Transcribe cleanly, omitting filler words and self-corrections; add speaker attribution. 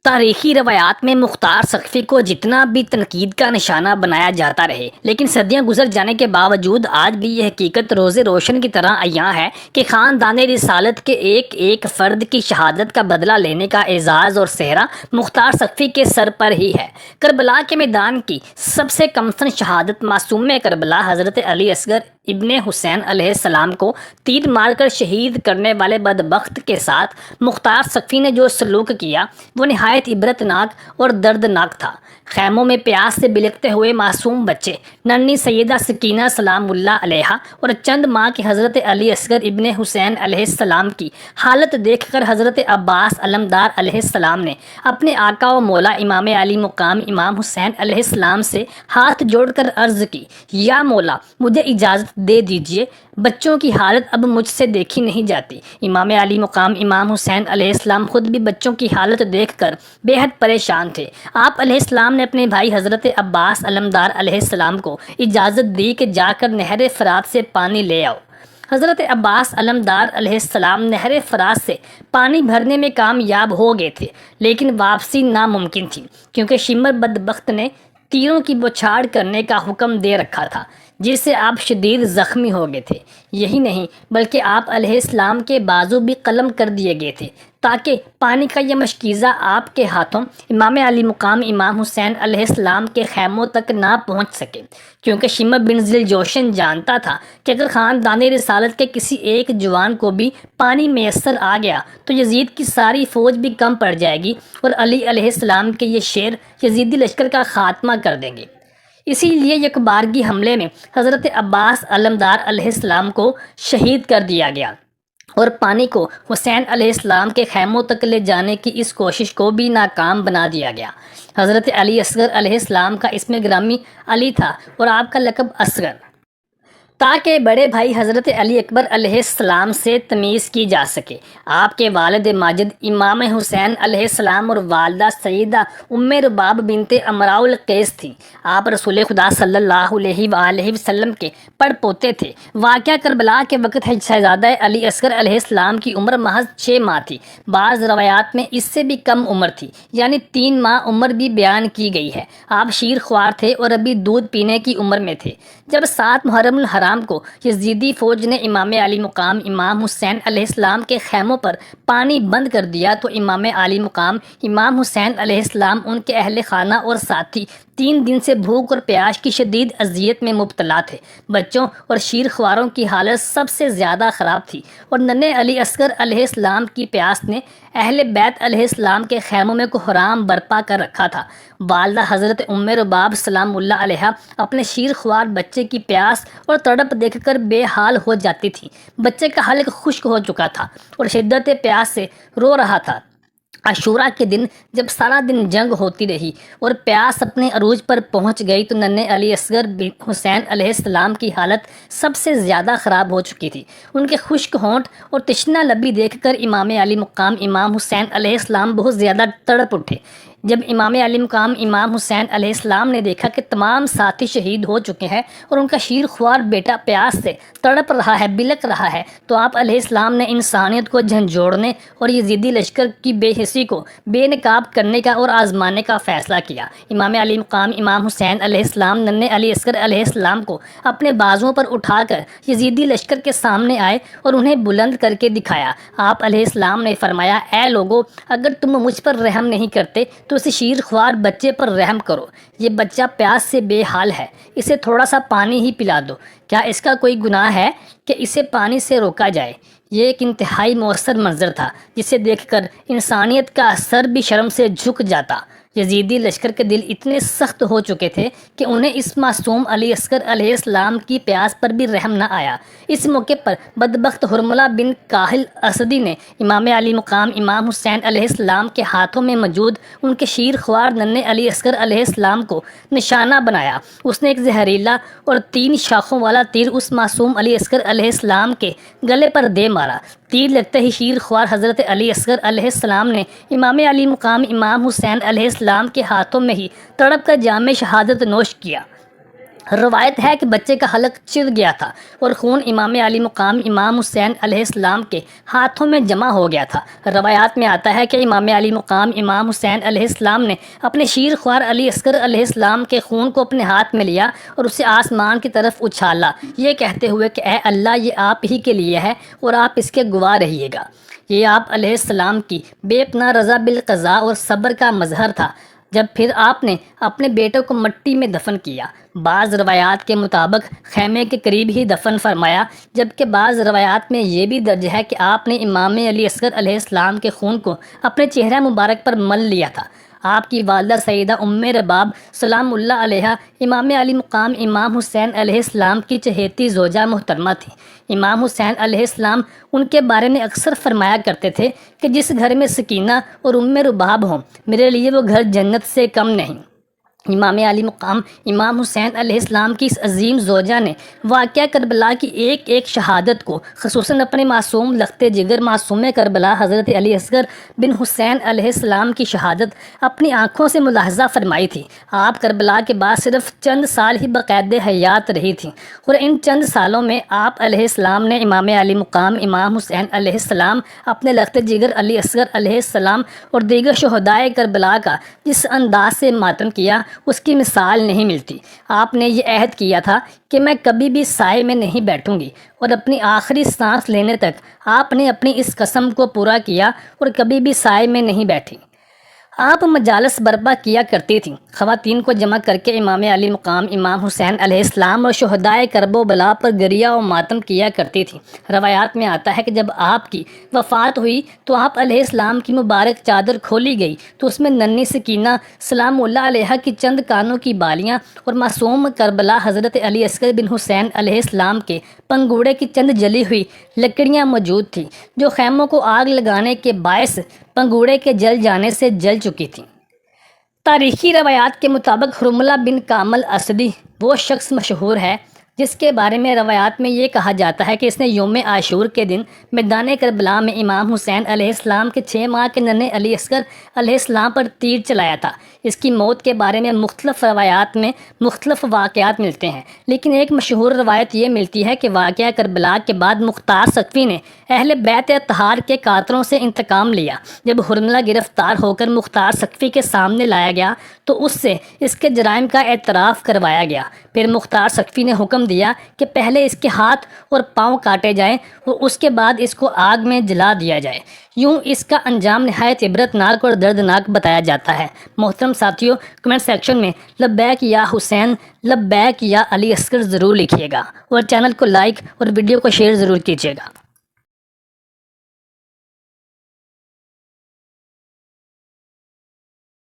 Speaker 1: تاریخی روایات میں مختار سقفی کو جتنا بھی تنقید کا نشانہ بنایا جاتا رہے، لیکن صدیاں گزر جانے کے باوجود آج بھی یہ حقیقت روز روشن کی طرح عیاں ہے کہ خاندان رسالت کے ایک ایک فرد کی شہادت کا بدلہ لینے کا اعزاز اور سہرا مختار سقفی کے سر پر ہی ہے۔ کربلا کے میدان کی سب سے کمسن شہادت معصوم کربلا حضرت علی اصغر ابن حسین علیہ السلام کو تیر مار کر شہید کرنے والے بدبخت کے ساتھ مختار سقفی نے جو سلوک کیا وہ نہایت عبرتناک اور دردناک تھا۔ خیموں میں پیاس سے بلکتے ہوئے معصوم بچے، ننھی سیدہ سکینہ سلام اللہ علیہا اور چند ماہ کے حضرت علی اصغر ابن حسین علیہ السلام کی حالت دیکھ کر حضرت عباس علمدار علیہ السلام نے اپنے آقا و مولا امام علی مقام امام حسین علیہ السلام سے ہاتھ جوڑ کر عرض کی، یا مولا مجھے اجازت دے دیجیے، بچوں کی حالت اب مجھ سے دیکھی نہیں جاتی۔ امام علی مقام امام حسین علیہ السلام خود بھی بچوں کی حالت دیکھ کر بے حد پریشان تھے۔ آپ علیہ السلام نے اپنے بھائی حضرت عباس علمدار علیہ السلام کو اجازت دی کہ جا کر نہر فرات سے پانی لے آؤ۔ حضرت عباس علمدار علیہ السلام نہر فرات سے پانی بھرنے میں کامیاب ہو گئے تھے، لیکن واپسی ناممکن تھی، کیونکہ شمر بدبخت نے تیروں کی بوچھاڑ کرنے کا حکم دے رکھا تھا، جس سے آپ شدید زخمی ہو گئے تھے۔ یہی نہیں بلکہ آپ علیہ السلام کے بازو بھی قلم کر دیے گئے تھے، تاکہ پانی کا یہ مشکیزہ آپ کے ہاتھوں امام علی مقام امام حسین علیہ السلام کے خیموں تک نہ پہنچ سکے، کیونکہ شمر بن ذی الجوشن جانتا تھا کہ اگر خاندان رسالت کے کسی ایک جوان کو بھی پانی میسر آ گیا تو یزید کی ساری فوج بھی کم پڑ جائے گی اور علی علیہ السلام کے یہ شیر یزیدی لشکر کا خاتمہ کر دیں گے۔ اسی لیے یکبارگی حملے میں حضرت عباس علمدار علیہ السلام کو شہید کر دیا گیا اور پانی کو حسین علیہ السلام کے خیموں تک لے جانے کی اس کوشش کو بھی ناکام بنا دیا گیا۔ حضرت علی اصغر علیہ السلام کا اسم گرامی علی تھا اور آپ کا لقب اصغر، تاکہ بڑے بھائی حضرت علی اکبر علیہ السلام سے تمیز کی جا سکے۔ آپ کے والد ماجد امام حسین علیہ السلام اور والدہ سیدہ ام رباب بنت امراء القیس تھیں۔ آپ رسول خدا صلی اللہ علیہ وآلہ وسلم کے پڑ پوتے تھے۔ واقعہ کربلا کے وقت شہزادہ علی اصغر علیہ السلام کی عمر محض 6 ماہ تھی، بعض روایات میں اس سے بھی کم عمر تھی، یعنی 3 ماہ عمر بھی بیان کی گئی ہے۔ آپ شیر خوار تھے اور ابھی دودھ پینے کی عمر میں تھے جب 7 محرم الحرام کو یزیدی فوج نے امام علی مقام امام حسین علیہ السلام کے خیموں پر پانی بند کر دیا تو امام علی مقام امام حسین علیہ السلام، ان کے اہل خانہ اور ساتھی 3 دن سے بھوک اور پیاس کی شدید اذیت میں مبتلا تھے۔ بچوں اور شیر خواروں کی حالت سب سے زیادہ خراب تھی اور ننھے علی اصغر علیہ السلام کی پیاس نے اہل بیت علیہ السلام کے خیموں میں کوہرام برپا کر رکھا تھا۔ والدہ حضرت ام رباب سلام اللہ علیہا اپنے شیر خوار بچے کی پیاس اور تڑپ دیکھ کر بے حال ہو جاتی تھی۔ بچے کا حلق خشک ہو چکا تھا اور شدت پیاس سے رو رہا تھا۔ عاشوراء کے دن جب سارا دن جنگ ہوتی رہی اور پیاس اپنے عروج پر پہنچ گئی تو ننھے علی اصغر بن حسین علیہ السلام کی حالت سب سے زیادہ خراب ہو چکی تھی۔ ان کے خشک ہونٹ اور تشنہ لبی دیکھ کر امام علی مقام امام حسین علیہ السلام بہت زیادہ تڑپ اٹھے۔ جب امام علی مقام امام حسین علیہ السلام نے دیکھا کہ تمام ساتھی شہید ہو چکے ہیں اور ان کا شیر خوار بیٹا پیاس سے تڑپ رہا ہے، بلک رہا ہے، تو آپ علیہ السلام نے انسانیت کو جھنجھوڑنے اور یزیدی لشکر کی بے حسی کو بے نقاب کرنے کا اور آزمانے کا فیصلہ کیا۔ امام علی مقام امام حسین علیہ السلام ننھے علی اصغر علیہ السلام کو اپنے بازوؤں پر اٹھا کر یزیدی لشکر کے سامنے آئے اور انہیں بلند کر کے دکھایا۔ آپ علیہ السلام نے فرمایا، اے لوگو، اگر تم مجھ پر رحم نہیں کرتے تو اس شیر خوار بچے پر رحم کرو۔ یہ بچہ پیاس سے بے حال ہے، اسے تھوڑا سا پانی ہی پلا دو۔ کیا اس کا کوئی گناہ ہے کہ اسے پانی سے روکا جائے؟ یہ ایک انتہائی مؤثر منظر تھا جسے دیکھ کر انسانیت کا سر بھی شرم سے جھک جاتا۔ یزیدی لشکر کے دل اتنے سخت ہو چکے تھے کہ انہیں اس معصوم علی اصغر علیہ السلام کی پیاس پر بھی رحم نہ آیا۔ اس موقع پر بدبخت حرملہ بن کاہل اسدی نے امام علی مقام امام حسین علیہ السلام کے ہاتھوں میں موجود ان کے شیر خوار ننھے علی اصغر علیہ السلام کو نشانہ بنایا۔ اس نے ایک زہریلا اور 3 شاخوں والا تیر اس معصوم علی اصغر علیہ السلام کے گلے پر دے مارا۔ تیر لگتے ہی شیر خوار حضرت علی اصغر علیہ السلام نے امام علی مقام امام حسین علیہ السلام کے ہاتھوں میں ہی تڑپ کر جام شہادت نوش کیا۔ روایت ہے کہ بچے کا حلق چر گیا تھا اور خون امام علی مقام امام حسین علیہ السلام کے ہاتھوں میں جمع ہو گیا تھا۔ روایات میں آتا ہے کہ امام علی مقام امام حسین علیہ السلام نے اپنے شیر خوار علی اصغر علیہ السلام کے خون کو اپنے ہاتھ میں لیا اور اسے آسمان کی طرف اچھالا، یہ کہتے ہوئے کہ اے اللہ، یہ آپ ہی کے لیے ہے اور آپ اس کے گواہ رہیے گا۔ یہ آپ علیہ السلام کی بے پناہ رضا بالقضاء اور صبر کا مظہر تھا۔ جب پھر آپ نے اپنے بیٹے کو مٹی میں دفن کیا، بعض روایات کے مطابق خیمے کے قریب ہی دفن فرمایا، جبکہ بعض روایات میں یہ بھی درج ہے کہ آپ نے امام علی اصغر علیہ السلام کے خون کو اپنے چہرہ مبارک پر مل لیا تھا۔ آپ کی والدہ سیدہ ام رباب سلام اللہ علیہا امام علی مقام امام حسین علیہ السلام کی چہیتی زوجہ محترمہ تھی۔ امام حسین علیہ السلام ان کے بارے میں اکثر فرمایا کرتے تھے کہ جس گھر میں سکینہ اور ام رباب ہوں، میرے لیے وہ گھر جنت سے کم نہیں۔ امام علی مقام امام حسین علیہ السلام کی اس عظیم زوجہ نے واقعہ کربلا کی ایک ایک شہادت کو، خصوصاً اپنے معصوم لخت جگر معصوم کربلا حضرت علی اصغر بن حسین علیہ السلام کی شہادت اپنی آنکھوں سے ملاحظہ فرمائی تھی۔ آپ کربلا کے بعد صرف چند سال ہی باقید حیات رہی تھیں، اور ان چند سالوں میں آپ علیہ السلام نے امام علی مقام امام حسین علیہ السلام، اپنے لخت جگر علی اصغر علیہ السلام اور دیگر شہدائے کربلا کا جس انداز سے ماتم کیا، اس کی مثال نہیں ملتی۔ آپ نے یہ عہد کیا تھا کہ میں کبھی بھی سائے میں نہیں بیٹھوں گی، اور اپنی آخری سانس لینے تک آپ نے اپنی اس قسم کو پورا کیا اور کبھی بھی سائے میں نہیں بیٹھی۔ آپ مجالس برپا کیا کرتی تھیں، خواتین کو جمع کر کے امام علی مقام امام حسین علیہ السلام اور شہدائے کرب و بلا پر گریہ و ماتم کیا کرتی تھیں۔ روایات میں آتا ہے کہ جب آپ کی وفات ہوئی تو آپ علیہ السلام کی مبارک چادر کھولی گئی تو اس میں ننھی سکینہ سلام اللہ علیہا کی چند کانوں کی بالیاں اور معصوم کربلا حضرت علی اصغر بن حسین علیہ السلام کے پنگوڑے کی چند جلی ہوئی لکڑیاں موجود تھیں، جو خیموں کو آگ لگانے کے باعث پنگوڑے کے جل جانے سے جل چکی تھیں۔ تاریخی روایات کے مطابق حرملہ بن کامل اسدی وہ شخص مشہور ہے جس کے بارے میں روایات میں یہ کہا جاتا ہے کہ اس نے یوم عاشور کے دن میدان کربلا میں امام حسین علیہ السلام کے 6 ماہ کے ننھے علی اصغر علیہ السلام پر تیر چلایا تھا۔ اس کی موت کے بارے میں مختلف روایات میں مختلف واقعات ملتے ہیں، لیکن ایک مشہور روایت یہ ملتی ہے کہ واقعہ کربلا کے بعد مختار سقفی نے اہل بیت اطہار کے قاتلوں سے انتقام لیا۔ جب حرملہ گرفتار ہو کر مختار سقفی کے سامنے لایا گیا تو اس سے اس کے جرائم کا اعتراف کروایا گیا۔ پھر مختار سقفی نے حکم دیا کہ پہلے اس کے ہاتھ اور پاؤں کاٹے جائیں اور اس کے بعد اس کو آگ میں جلا دیا جائے۔ یوں اس کا انجام نہایت عبرت ناک اور دردناک بتایا جاتا ہے۔ محترم ساتھیوں، کمنٹ سیکشن میں لبیک یا حسین، لبیک یا علی اصغر ضرور لکھیے گا، اور چینل کو لائک اور ویڈیو کو شیئر ضرور کیجیے گا۔